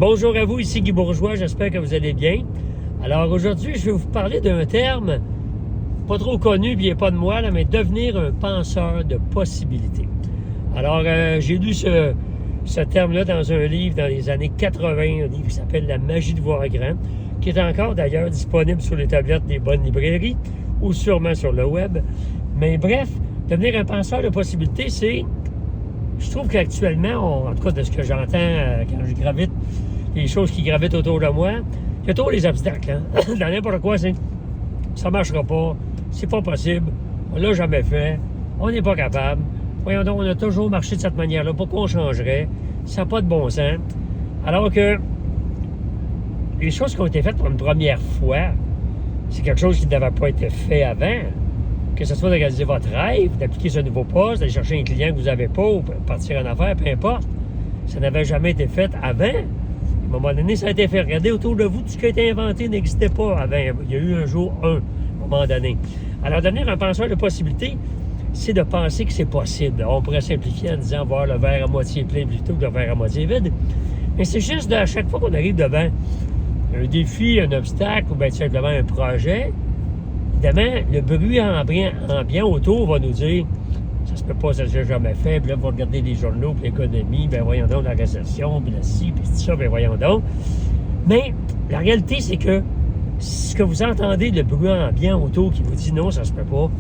Bonjour à vous, ici Guy Bourgeois, j'espère que vous allez bien. Alors aujourd'hui, je vais vous parler d'un terme pas trop connu, puis il n'est pas de moi, là, mais devenir un penseur de possibilités. Alors, j'ai lu ce terme-là dans un livre dans les années 80, un livre qui s'appelle La magie de voir grand, qui est encore d'ailleurs disponible sur les tablettes des bonnes librairies ou sûrement sur le web. Mais bref, devenir un penseur de possibilités, c'est... Je trouve qu'actuellement, en tout cas de ce que j'entends quand je gravite, les choses qui gravitent autour de moi, il y a trop les obstacles. Hein? Dans n'importe quoi, c'est ça ne marchera pas, c'est pas possible, on l'a jamais fait, on n'est pas capable. Voyons donc, on a toujours marché de cette manière-là, pourquoi on changerait? Ça n'a pas de bon sens. Alors que les choses qui ont été faites pour une première fois, c'est quelque chose qui n'avait pas été fait avant. Que ce soit de réaliser votre rêve, d'appliquer ce nouveau poste, d'aller chercher un client que vous n'avez pas ou partir en affaires, peu importe. Ça n'avait jamais été fait avant. À un moment donné, ça a été fait. Regardez autour de vous, tout ce qui a été inventé n'existait pas avant. Il y a eu un jour un, à un moment donné. Alors, devenir un penseur de possibilités, c'est de penser que c'est possible. On pourrait simplifier en disant voir le verre à moitié plein plutôt que le verre à moitié vide. Mais c'est juste à chaque fois qu'on arrive devant un défi, un obstacle ou bien tout simplement un projet, évidemment, le bruit ambiant autour va nous dire ça se peut pas, ça s'est jamais fait, puis là, vous regardez les journaux, puis l'économie, ben voyons donc la récession, puis la ci, puis tout ça, ben voyons donc. Mais la réalité, c'est que ce que vous entendez, le bruit ambiant autour qui vous dit non, ça se peut pas,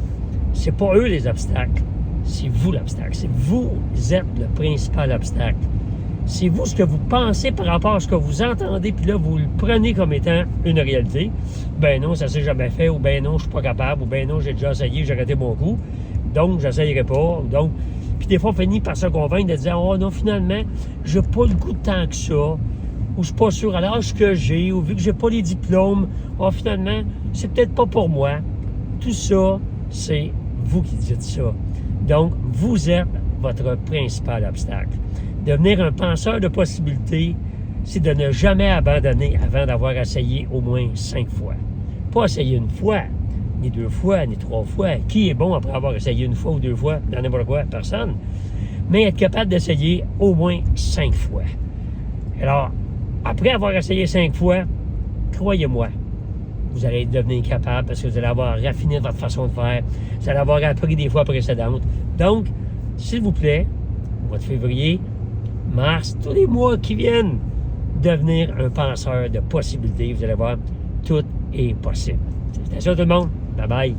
c'est pas eux les obstacles, c'est vous l'obstacle. C'est vous qui êtes le principal obstacle. C'est vous ce que vous pensez par rapport à ce que vous entendez, puis là, vous le prenez comme étant une réalité. Ben non, ça s'est jamais fait, ou ben non, je suis pas capable, ou ben non, j'ai déjà essayé, j'ai raté mon coup, donc j'essayerai pas. Donc, puis des fois, on finit par se convaincre de dire, oh non, finalement, j'ai pas le goût de tant que ça, ou je suis pas sûr à l'âge que j'ai, ou vu que j'ai pas les diplômes, oh finalement, c'est peut-être pas pour moi. Tout ça, c'est vous qui dites ça. Donc, vous êtes votre principal obstacle. Devenir un penseur de possibilités, c'est de ne jamais abandonner avant d'avoir essayé au moins 5 fois. Pas essayer une fois, ni 2 fois, ni 3 fois. Qui est bon après avoir essayé une fois ou 2 fois? Dans n'importe quoi? Personne. Mais être capable d'essayer au moins 5 fois. Alors, après avoir essayé 5 fois, croyez-moi, vous allez devenir capable parce que vous allez avoir raffiné votre façon de faire. Vous allez avoir appris des fois précédentes. Donc, s'il vous plaît, au mois de février, mars, tous les mois qui viennent, devenir un penseur de possibilités. Vous allez voir, tout est possible. C'est ça tout le monde. Bye bye.